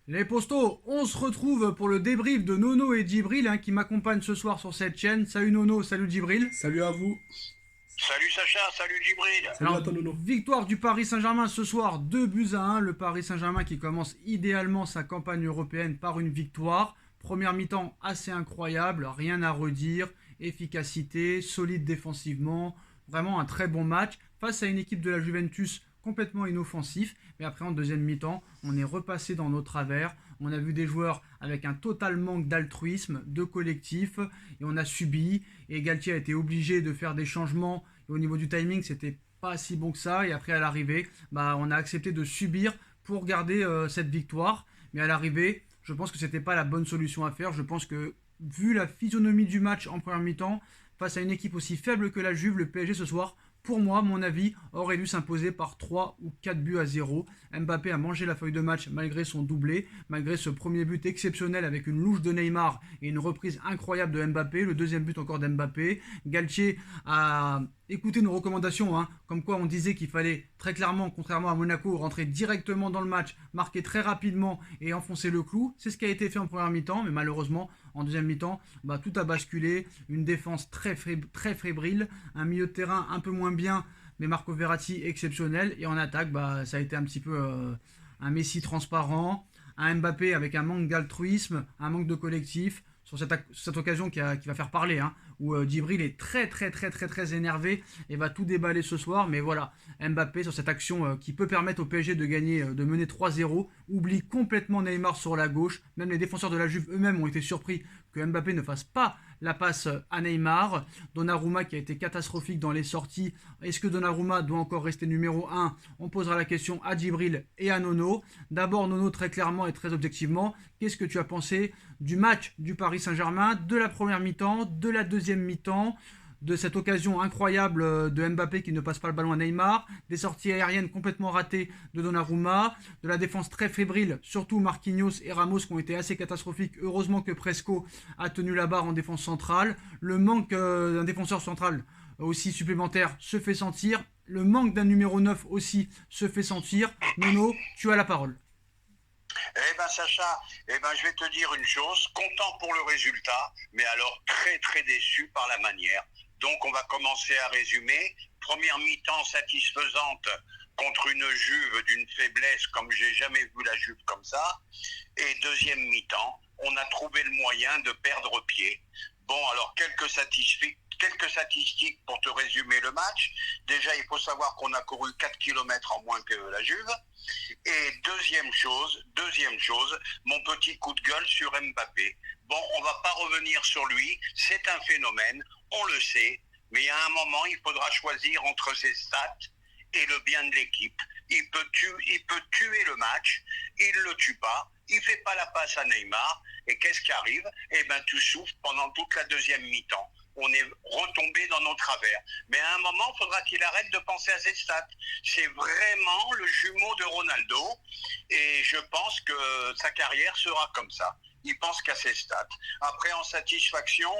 Les postos, on se retrouve pour le débrief de Nono et Djibril qui m'accompagnent ce soir sur cette chaîne. Salut Nono, salut Djibril. Salut à vous. Salut Sacha, salut Djibril. Salut Alors, à toi, Nono. victoire du Paris Saint-Germain ce soir, 2-1. Le Paris Saint-Germain qui commence idéalement sa campagne européenne par une victoire. Première mi-temps assez incroyable, rien à redire. Efficacité, solide défensivement. Vraiment un très bon match face à une équipe de la Juventus complètement inoffensif. Mais après, en deuxième mi-temps, on est repassé dans nos travers. On a vu des joueurs avec un total manque d'altruisme, de collectif, et on a subi. Et Galtier a été obligé de faire des changements. Et au niveau du timing, c'était pas si bon que ça. Et après, à l'arrivée, on a accepté de subir pour garder cette victoire. Mais à l'arrivée, je pense que c'était pas la bonne solution à faire. Je pense que, vu la physionomie du match en première mi-temps, face à une équipe aussi faible que la Juve, le PSG ce soir, pour moi, mon avis, aurait dû s'imposer par 3 ou 4 buts à 0. Mbappé a mangé la feuille de match malgré son doublé, malgré ce premier but exceptionnel avec une louche de Neymar et une reprise incroyable de Mbappé, le deuxième but encore d'Mbappé. Galtier a écouté nos recommandations, comme quoi on disait qu'il fallait très clairement, contrairement à Monaco, rentrer directement dans le match, marquer très rapidement et enfoncer le clou. C'est ce qui a été fait en première mi-temps, mais malheureusement, en deuxième mi-temps, tout a basculé. Une défense très fébrile, un milieu de terrain un peu moins bien, mais Marco Verratti exceptionnel. Et en attaque, ça a été un petit peu un Messi transparent, un Mbappé avec un manque d'altruisme, un manque de collectif. Sur cette occasion qui va faire parler, où Djibril est très énervé et va tout déballer ce soir. Mais voilà, Mbappé sur cette action qui peut permettre au PSG de gagner, de mener 3-0, oublie complètement Neymar sur la gauche. Même les défenseurs de la Juve eux-mêmes ont été surpris que Mbappé ne fasse pas la passe à Neymar. Donnarumma qui a été catastrophique dans les sorties. Est-ce que Donnarumma doit encore rester numéro 1? On posera la question à Djibril et à Nono. D'abord Nono, très clairement et très objectivement, qu'est-ce que tu as pensé du match du Paris Saint-Germain, de la première mi-temps, de la deuxième mi-temps, de cette occasion incroyable de Mbappé qui ne passe pas le ballon à Neymar, des sorties aériennes complètement ratées de Donnarumma, de la défense très fébrile, surtout Marquinhos et Ramos qui ont été assez catastrophiques. Heureusement que Presco a tenu la barre en défense centrale. Le manque d'un défenseur central aussi supplémentaire se fait sentir. Le manque d'un numéro 9 aussi se fait sentir. Nono, tu as la parole. Eh ben Sacha, je vais te dire une chose, content pour le résultat, mais alors très déçu par la manière. Donc on va commencer à résumer. Première mi-temps satisfaisante contre une Juve d'une faiblesse comme j'ai jamais vu la Juve comme ça. Et deuxième mi-temps, on a trouvé le moyen de perdre pied. Bon, alors quelques statistiques pour te résumer le match. Déjà, il faut savoir qu'on a couru 4 km en moins que la Juve. Et deuxième chose, mon petit coup de gueule sur Mbappé. Bon, on va pas revenir sur lui, c'est un phénomène, on le sait, mais il y a un moment, il faudra choisir entre ses stats et le bien de l'équipe. Il peut tuer le match, il le tue pas, il fait pas la passe à Neymar, et qu'est-ce qui arrive? Tu souffres pendant toute la deuxième mi-temps. On est retombé dans nos travers. Mais à un moment, il faudra qu'il arrête de penser à ses stats. C'est vraiment le jumeau de Ronaldo, et je pense que sa carrière sera comme ça. Il pense qu'à ses stats. Après, en satisfaction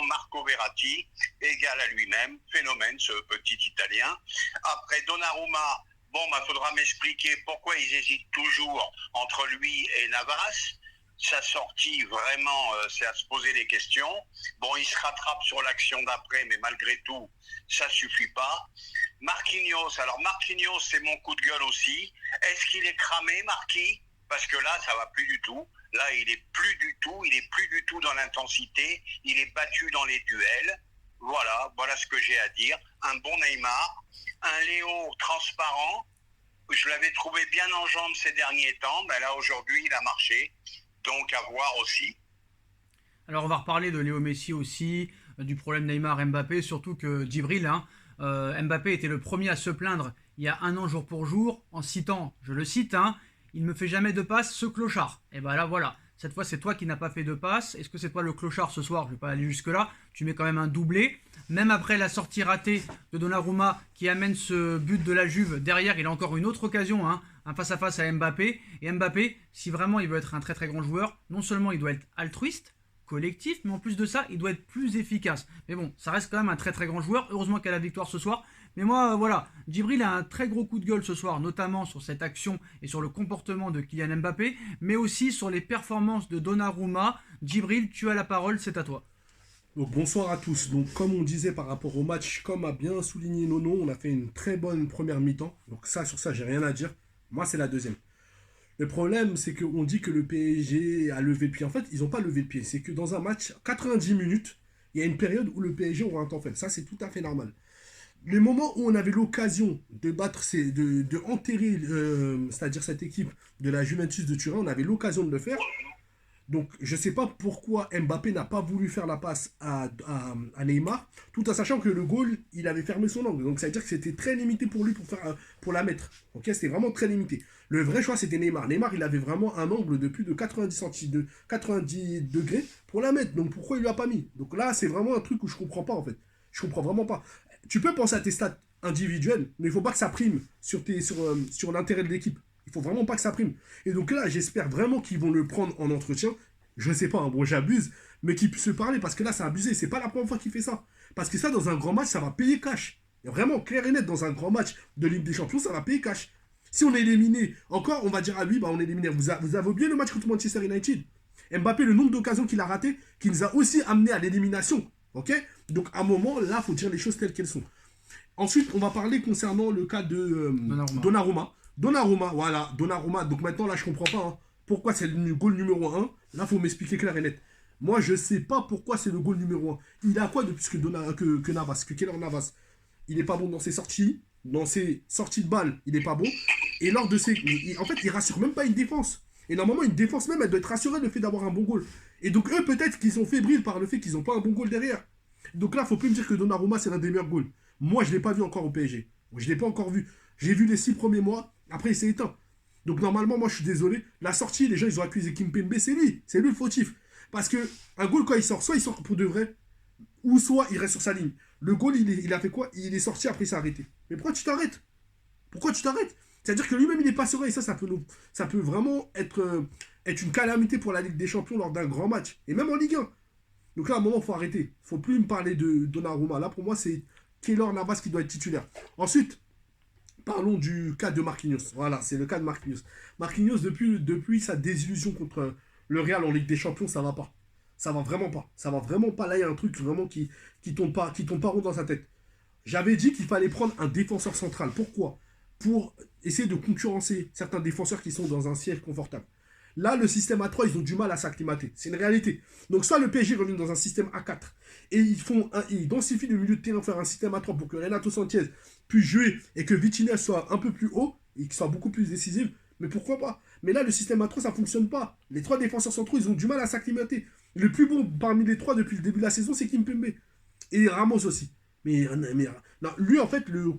Marco Verratti, égal à lui-même, phénomène ce petit Italien. Après Donnarumma, faudra m'expliquer pourquoi ils hésitent toujours entre lui et Navas. Sa sortie, vraiment, c'est à se poser des questions. Bon, il se rattrape sur l'action d'après, mais malgré tout, ça suffit pas. Marquinhos, c'est mon coup de gueule aussi. Est-ce qu'il est cramé, Marquis? Parce que là, ça va plus du tout. Là, il est plus du tout dans l'intensité. Il est battu dans les duels. Voilà ce que j'ai à dire. Un bon Neymar, un Léo transparent. Je l'avais trouvé bien en jambes ces derniers temps, mais là, aujourd'hui, il a marché. Donc à voir aussi. Alors on va reparler de Léo Messi aussi, du problème Neymar-Mbappé, surtout que Djibril, Mbappé était le premier à se plaindre il y a un an jour pour jour, en citant, je le cite, il me fait jamais de passe, ce clochard. Et là voilà, cette fois c'est toi qui n'as pas fait de passe. Est-ce que c'est toi le clochard ce soir? Je vais pas aller jusque là, tu mets quand même un doublé. Même après la sortie ratée de Donnarumma qui amène ce but de la Juve, derrière il a encore une autre occasion, un face-à-face à Mbappé. Et Mbappé, si vraiment il veut être un très grand joueur, non seulement il doit être altruiste, collectif, mais en plus de ça, il doit être plus efficace. Mais bon, ça reste quand même un très grand joueur. Heureusement qu'il y a la victoire ce soir, Mais moi, voilà, Djibril a un très gros coup de gueule ce soir, notamment sur cette action et sur le comportement de Kylian Mbappé, mais aussi sur les performances de Donnarumma. Djibril, tu as la parole, c'est à toi. Donc bonsoir à tous. Donc comme on disait par rapport au match, comme a bien souligné Nono, on a fait une très bonne première mi-temps. Donc ça, sur ça, j'ai rien à dire. Moi, c'est la deuxième. Le problème, c'est qu'on dit que le PSG a levé le pied. En fait, ils n'ont pas levé le pied. C'est que dans un match, 90 minutes, il y a une période où le PSG aura un temps faible. Ça, c'est tout à fait normal. Les moments où on avait l'occasion de battre, de enterrer, c'est-à-dire cette équipe de la Juventus de Turin, on avait l'occasion de le faire. Donc, je ne sais pas pourquoi Mbappé n'a pas voulu faire la passe à Neymar, tout en sachant que le goal, il avait fermé son angle. Donc, ça veut dire que c'était très limité pour lui pour la mettre. Ok, c'était vraiment très limité. Le vrai choix, c'était Neymar. Neymar, il avait vraiment un angle de plus de 90 degrés pour la mettre. Donc, pourquoi il ne l'a pas mis? Donc là, c'est vraiment un truc où je ne comprends pas, en fait. Je ne comprends vraiment pas. Tu peux penser à tes stats individuels, mais il ne faut pas que ça prime sur l'intérêt de l'équipe. Il faut vraiment pas que ça prime. Et donc là, j'espère vraiment qu'ils vont le prendre en entretien. Je ne sais pas, hein, bon, j'abuse, mais qu'ils puissent se parler parce que là, c'est abusé. C'est pas la première fois qu'il fait ça. Parce que ça, dans un grand match, ça va payer cash. Et vraiment, clair et net, dans un grand match de Ligue des Champions, ça va payer cash. Si on est éliminé, encore, on va dire à lui, bah, on est éliminé. Vous avez oublié le match contre Manchester United. Mbappé, le nombre d'occasions qu'il a raté, qui nous a aussi amené à l'élimination. Ok? Donc, à un moment, là, il faut dire les choses telles qu'elles sont. Ensuite, on va parler concernant le cas de Donnarumma. Donnarumma. Donc maintenant, là, je comprends pas. Hein. Pourquoi c'est le goal numéro 1? Là, il faut m'expliquer clair et net. Moi, je sais pas pourquoi c'est le goal numéro 1. Il a quoi de plus que Navas, que Keylor Navas? Il est pas bon dans ses sorties. Dans ses sorties de balle, il est pas bon. Et lors de ses... En fait, il rassure même pas une défense. Et normalement, une défense même, elle doit être rassurée le fait d'avoir un bon goal. Et donc, eux, peut-être qu'ils sont fébriles par le fait qu'ils n'ont pas un bon goal derrière. Donc là, faut plus me dire que Donnarumma, c'est l'un des meilleurs goals. Moi, je l'ai pas vu encore au PSG. Je l'ai pas encore vu. J'ai vu les 6 premiers mois. Après, il s'est éteint. Donc, normalement, moi, je suis désolé. La sortie, les gens, ils ont accusé Kimpembe. C'est lui. C'est lui le fautif. Parce que un goal, quand il sort, soit il sort pour de vrai, ou soit il reste sur sa ligne. Le goal, il a fait quoi? Il est sorti, après, il s'est arrêté. Mais pourquoi tu t'arrêtes? Pourquoi tu t'arrêtes? C'est-à-dire que lui-même, il est pas serein. Et ça peut vraiment être une calamité pour la Ligue des Champions lors d'un grand match. Et même en Ligue 1. Donc là, à un moment, il faut arrêter. Il ne faut plus me parler de Donnarumma. Là, pour moi, c'est Keylor Navas qui doit être titulaire. Ensuite, parlons du cas de Marquinhos. Voilà, c'est le cas de Marquinhos. Marquinhos, depuis sa désillusion contre le Real en Ligue des Champions, ça va pas. Ça va vraiment pas. Ça va vraiment pas. Là, il y a un truc vraiment qui tourne pas rond dans sa tête. J'avais dit qu'il fallait prendre un défenseur central. Pourquoi? Pour essayer de concurrencer certains défenseurs qui sont dans un siège confortable. Là, le système A3, ils ont du mal à s'acclimater. C'est une réalité. Donc, soit le PSG revient dans un système A4 et ils densifient le milieu de terrain, faire un système A3 pour que Renato Sanchez puisse jouer et que Vitinha soit un peu plus haut et qu'il soit beaucoup plus décisif. Mais pourquoi pas? Mais là, le système A3, ça ne fonctionne pas. Les 3 défenseurs centraux, ils ont du mal à s'acclimater. Le plus bon parmi les 3 depuis le début de la saison, c'est Kimpembe. Et Ramos aussi. Mais non, lui, en fait, le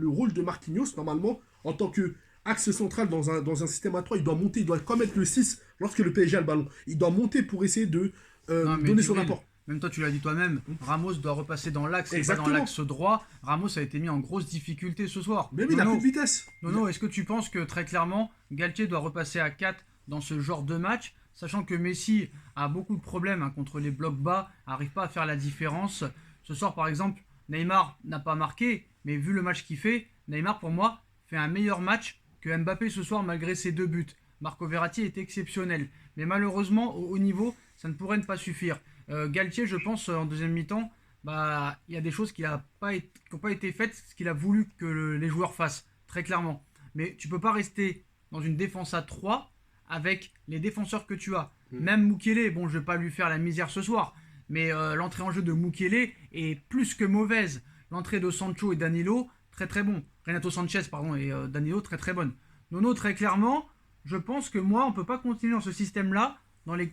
rôle de Marquinhos, normalement, en tant que axe central dans un système à 3, il doit monter, il doit comme être le 6 lorsque le PSG a le ballon. Il doit monter pour essayer de donner son apport. Même toi, tu l'as dit toi-même, Ramos doit repasser dans l'axe et pas dans l'axe droit. Ramos a été mis en grosse difficulté ce soir. Mais oui, il a plus de vitesse. Nono, est-ce que tu penses que très clairement, Galtier doit repasser à 4 dans ce genre de match, sachant que Messi a beaucoup de problèmes contre les blocs bas, n'arrive pas à faire la différence. Ce soir, par exemple, Neymar n'a pas marqué, mais vu le match qu'il fait, Neymar, pour moi, fait un meilleur match que Mbappé ce soir malgré ses 2 buts. Marco Verratti est exceptionnel. Mais malheureusement, au haut niveau, ça ne pourrait ne pas suffire. Galtier, je pense, en deuxième mi-temps, il y a des choses qui n'ont pas été faites, ce qu'il a voulu que les joueurs fassent, très clairement. Mais tu ne peux pas rester dans une défense à 3 avec les défenseurs que tu as. Même Mukiele, bon, je ne vais pas lui faire la misère ce soir, mais l'entrée en jeu de Mukiele est plus que mauvaise. L'entrée de Sancho et Danilo, très très bon. Renato Sanchez, pardon, et Danilo, très très bonne. Nono, très clairement, je pense que moi, on ne peut pas continuer dans ce système-là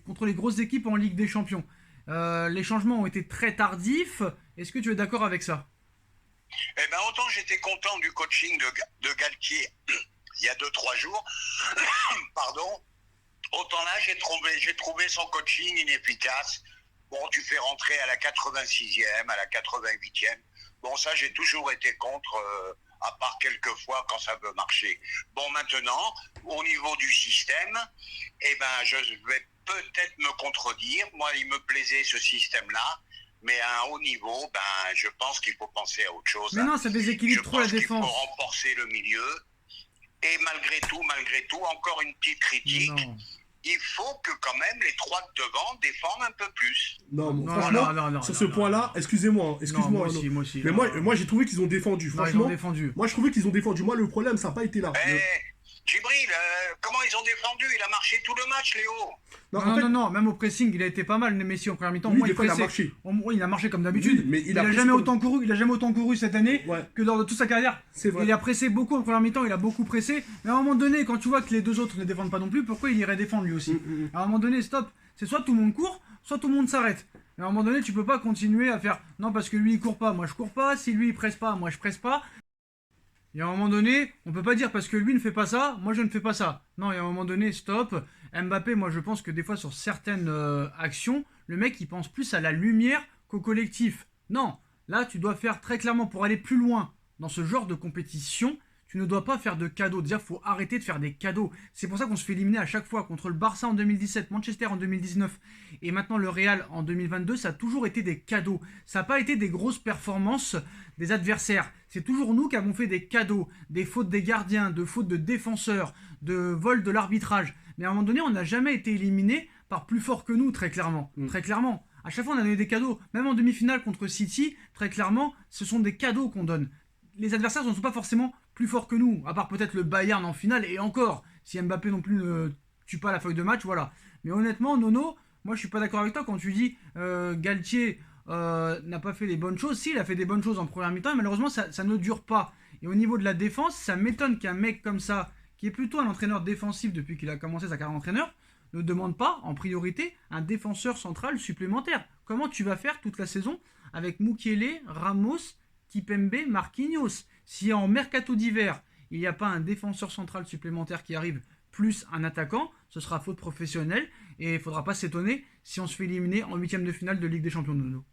contre les grosses équipes en Ligue des Champions. Les changements ont été très tardifs. Est-ce que tu es d'accord avec ça? Eh bien, autant j'étais content du coaching de Galtier il y a 2-3 jours, pardon, autant là, j'ai trouvé son coaching inefficace. Bon, tu fais rentrer à la 86e, à la 88e. Bon, ça, j'ai toujours été contre, à part quelques fois quand ça veut marcher. Bon, maintenant, au niveau du système, eh ben, je vais peut-être me contredire. Moi, il me plaisait ce système-là. mais à un haut niveau, je pense qu'il faut penser à autre chose. Mais non, ça déséquilibre trop la défense. Je pense qu'il faut renforcer le milieu. Et malgré tout, encore une petite critique. Il faut que quand même les trois de devant défendent un peu plus. Non, franchement, sur ce point-là, excusez-moi, moi aussi. Mais moi j'ai trouvé qu'ils ont défendu. Franchement, moi je trouvais qu'ils ont défendu. Moi le problème, ça n'a pas été là. Djibril, comment ils ont défendu? Il a marché tout le match, Léo. Non, même au pressing, il a été pas mal, Messi en première mi-temps. Oui, il a marché. Il a marché comme d'habitude. Oui, mais il a jamais autant couru cette année que lors de toute sa carrière. C'est vrai. Il a pressé beaucoup en première mi-temps, il a beaucoup pressé. Mais à un moment donné, quand tu vois que les deux autres ne défendent pas non plus, pourquoi il irait défendre lui aussi? À un moment donné, stop. C'est soit tout le monde court, soit tout le monde s'arrête. À un moment donné, tu peux pas continuer à faire non parce que lui il court pas, moi je cours pas. Si lui il presse pas, moi je presse pas. Et à un moment donné, on peut pas dire parce que lui ne fait pas ça, moi je ne fais pas ça. Non, et à un moment donné, stop. Mbappé, moi je pense que des fois sur certaines actions, le mec il pense plus à la lumière qu'au collectif. Non, là tu dois faire très clairement pour aller plus loin dans ce genre de compétition. Tu ne dois pas faire de cadeaux. Déjà, il faut arrêter de faire des cadeaux. C'est pour ça qu'on se fait éliminer à chaque fois contre le Barça en 2017, Manchester en 2019 et maintenant le Real en 2022. Ça a toujours été des cadeaux. Ça n'a pas été des grosses performances des adversaires. C'est toujours nous qui avons fait des cadeaux, des fautes des gardiens, de fautes de défenseurs, de vols de l'arbitrage. Mais à un moment donné, on n'a jamais été éliminé par plus fort que nous, très clairement. Très clairement. À chaque fois, on a donné des cadeaux. Même en demi-finale contre City, très clairement, ce sont des cadeaux qu'on donne. Les adversaires ne sont pas forcément plus forts que nous, à part peut-être le Bayern en finale, et encore, si Mbappé non plus ne tue pas la feuille de match, voilà. Mais honnêtement, Nono, moi je suis pas d'accord avec toi quand tu dis Galtier n'a pas fait les bonnes choses. Si, il a fait des bonnes choses en première mi-temps, et malheureusement ça ne dure pas. Et au niveau de la défense, ça m'étonne qu'un mec comme ça, qui est plutôt un entraîneur défensif depuis qu'il a commencé sa carrière d'entraîneur, ne demande pas en priorité un défenseur central supplémentaire. Comment tu vas faire toute la saison avec Mukiele, Ramos, Kipembe, Marquinhos? Si en mercato d'hiver, il n'y a pas un défenseur central supplémentaire qui arrive, plus un attaquant, ce sera faute professionnelle et il ne faudra pas s'étonner si on se fait éliminer en huitième de finale de Ligue des Champions de Nono.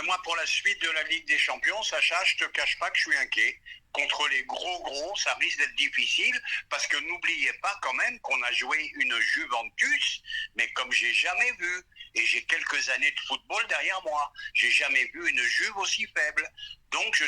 Moi, pour la suite de la Ligue des Champions, Sacha, je te cache pas que je suis inquiet. Contre les gros, ça risque d'être difficile parce que n'oubliez pas quand même qu'on a joué une Juventus, mais comme j'ai jamais vu, et j'ai quelques années de football derrière moi, j'ai jamais vu une Juve aussi faible. Donc je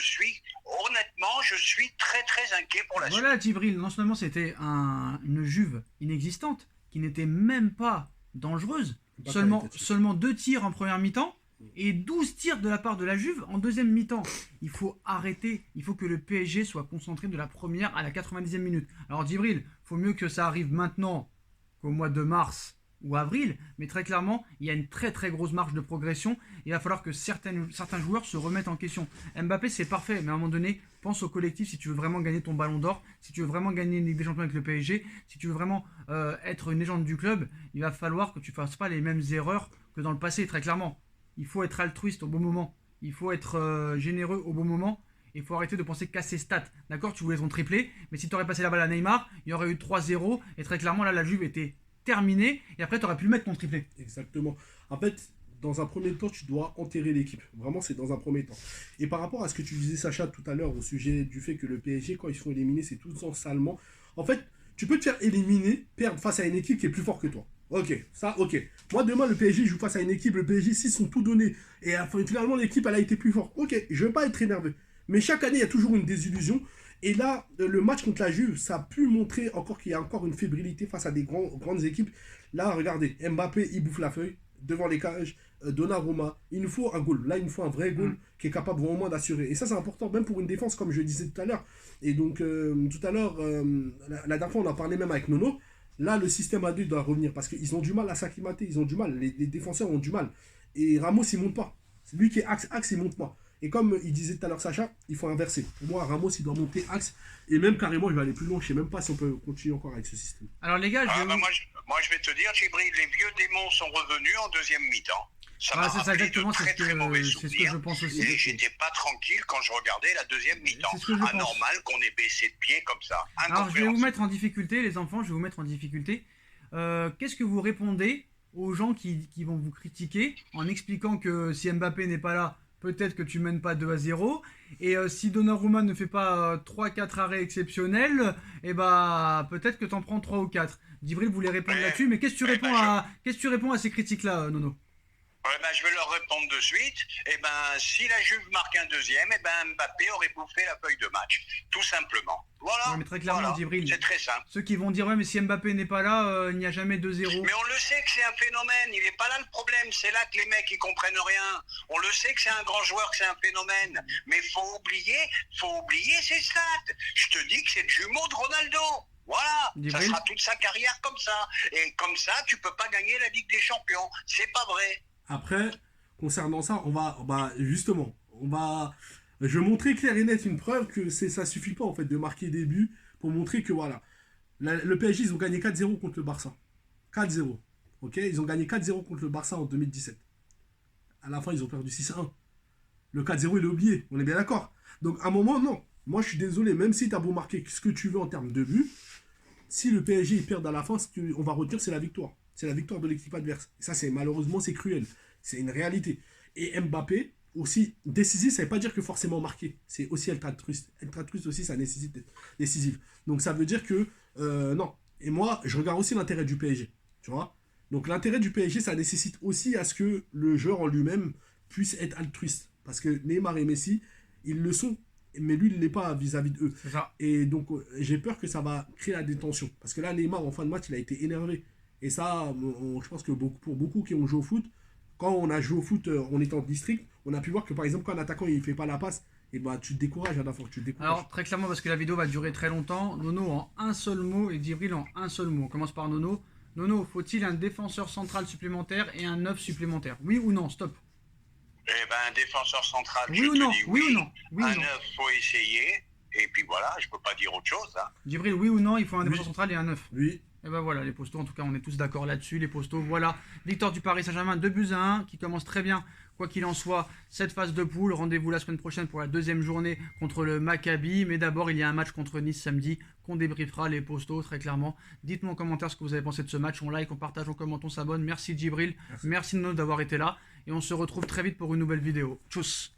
suis très inquiet pour la suite. Voilà, Djibril, non seulement c'était une Juve inexistante, qui n'était même pas dangereuse, seulement 2 tirs en première mi-temps, et 12 tirs de la part de la Juve en deuxième mi-temps. Il faut arrêter, il faut que le PSG soit concentré de la première à la 90e minute. Alors Djibril, il faut mieux que ça arrive maintenant qu'au mois de mars ou avril, mais très clairement, il y a une très grosse marge de progression. Il va falloir que certains joueurs se remettent en question. Mbappé, c'est parfait, mais à un moment donné, pense au collectif si tu veux vraiment gagner ton ballon d'or, si tu veux vraiment gagner une Ligue des Champions avec le PSG, si tu veux vraiment être une légende du club, il va falloir que tu ne fasses pas les mêmes erreurs que dans le passé, très clairement. Il faut être altruiste au bon moment. Il faut être généreux au bon moment. Il faut arrêter de penser qu'à ses stats. D'accord, tu voulais ton triplé, mais si tu aurais passé la balle à Neymar, il y aurait eu 3-0. Et très clairement, là, la Juve était terminée. Et après, tu aurais pu mettre ton triplé. Exactement. En fait, dans un premier temps, tu dois enterrer l'équipe. Vraiment, c'est dans un premier temps. Et par rapport à ce que tu disais, Sacha, tout à l'heure, au sujet du fait que le PSG, quand ils se font éliminer, c'est tout le temps salement. En fait, tu peux te faire éliminer, perdre face à une équipe qui est plus forte que toi. Ok, ça, ok. Moi, demain, le PSG joue face à une équipe, le PSG, s'ils sont tout donnés, et finalement, l'équipe, elle a été plus forte. Ok, je ne veux pas être énervé. Mais chaque année, il y a toujours une désillusion. Et là, le match contre la Juve, ça a pu montrer encore qu'il y a encore une fébrilité face à des grandes équipes. Là, regardez, Mbappé, il bouffe la feuille devant les cages. Donnarumma, il nous faut un goal. Là, il nous faut un vrai goal qui est capable vraiment d'assurer. Et ça, c'est important, même pour une défense, comme je disais tout à l'heure. Et donc, tout à l'heure, la dernière fois, on en parlait même avec Nono. Là, le système à 2 doit revenir parce qu'ils ont du mal à s'acclimater. Ils ont du mal. Les défenseurs ont du mal. Et Ramos, il ne monte pas. C'est lui qui est axe, il ne monte pas. Et comme il disait tout à l'heure Sacha, il faut inverser. Pour moi, Ramos, il doit monter axe. Et même carrément, il va aller plus loin. Je ne sais même pas si on peut continuer encore avec ce système. Alors les gars, moi, je vais te dire, Djibril, les vieux démons sont revenus en deuxième mi-temps. Ça m'a rappelé de très mauvais souvenirs. C'est ce que je pense aussi. Et j'étais pas tranquille quand je regardais la deuxième mi-temps. Anormal qu'on ait baissé de pied comme ça. Alors je vais vous mettre en difficulté, les enfants, je vais vous mettre en difficulté. Qu'est-ce que vous répondez aux gens qui vont vous critiquer en expliquant que si Mbappé n'est pas là, peut-être que tu mènes pas 2-0. Et si Donnarumma ne fait pas 3-4 arrêts exceptionnels, et peut-être que tu en prends 3 ou 4. Djibril voulait répondre là-dessus, mais qu'est-ce que tu réponds à ces critiques-là, Nono? Ouais, ben, je vais leur répondre de suite. Eh ben, si la Juve marque un deuxième, eh ben, Mbappé aurait bouffé la feuille de match. Tout simplement. Voilà. Ouais, mais très clairement, Voilà. Djibril, C'est très simple. ceux qui vont dire ouais mais si Mbappé n'est pas là, il n'y a jamais 2-0. Mais on le sait que c'est un phénomène. Il n'est pas là le problème. C'est là que les mecs ils comprennent rien. On le sait que c'est un grand joueur, que c'est un phénomène. Mais faut oublier ses stats. Je te dis que c'est le jumeau de Ronaldo. Voilà, Djibril, ça sera toute sa carrière comme ça. Et comme ça, tu peux pas gagner la Ligue des Champions. C'est pas vrai. Après, concernant ça, justement, je vais montrer clair et net une preuve que ça suffit pas en fait de marquer des buts pour montrer que voilà, le PSG ils ont gagné 4-0 contre le Barça. 4-0. Ok, ils ont gagné 4-0 contre le Barça en 2017. À la fin, ils ont perdu 6-1. Le 4-0, il est oublié. On est bien d'accord. Donc, à un moment, non. Moi, je suis désolé. Même si tu as beau marquer ce que tu veux en termes de buts, si le PSG il perd à la fin, ce qu'on va retenir, c'est la victoire. C'est la victoire de l'équipe adverse. Et ça, malheureusement, c'est cruel. C'est une réalité. Et Mbappé, aussi décisif, ça ne veut pas dire que forcément marquer. C'est aussi être altruiste. Être altruiste aussi, ça nécessite d'être décisif. Donc, ça veut dire que, non. Et moi, je regarde aussi l'intérêt du PSG. Tu vois. Donc, l'intérêt du PSG, ça nécessite aussi à ce que le joueur en lui-même puisse être altruiste. Parce que Neymar et Messi, ils le sont. Mais lui, il ne l'est pas vis-à-vis d'eux. c'est ça. Et donc, j'ai peur que ça va créer la détention. Parce que là, Neymar, en fin de match, il a été énervé. Et ça, je pense que pour beaucoup qui ont joué au foot, quand on a joué au foot en étant district, on a pu voir que, par exemple, quand un attaquant il ne fait pas la passe, et bah, tu te décourages à la fois. Tu te décourages. Alors très clairement parce que la vidéo va durer très longtemps, Nono en un seul mot et Djibril en un seul mot. On commence par Nono. Nono, faut-il un défenseur central supplémentaire et un 9 supplémentaire? Oui ou non? Stop. Eh ben, un défenseur central, Oui je ou te non? dis Oui oui. ou non? Oui ou Un non? 9, faut essayer. Et puis voilà, je peux pas dire autre chose. Hein. Djibril, oui ou non? Il faut un Oui. défenseur central et un 9. Oui. Et ben voilà, les postos, en tout cas, on est tous d'accord là-dessus. Les postos, voilà. Victoire du Paris Saint-Germain, 2-1, qui commence très bien. Quoi qu'il en soit, cette phase de poule, rendez-vous la semaine prochaine pour la deuxième journée contre le Maccabi. Mais d'abord, il y a un match contre Nice samedi qu'on débriefera, les postos, très clairement. Dites-moi en commentaire ce que vous avez pensé de ce match. On like, on partage, on commente, on s'abonne. Merci Djibril, merci Nono d'avoir été là. Et on se retrouve très vite pour une nouvelle vidéo. Tchuss.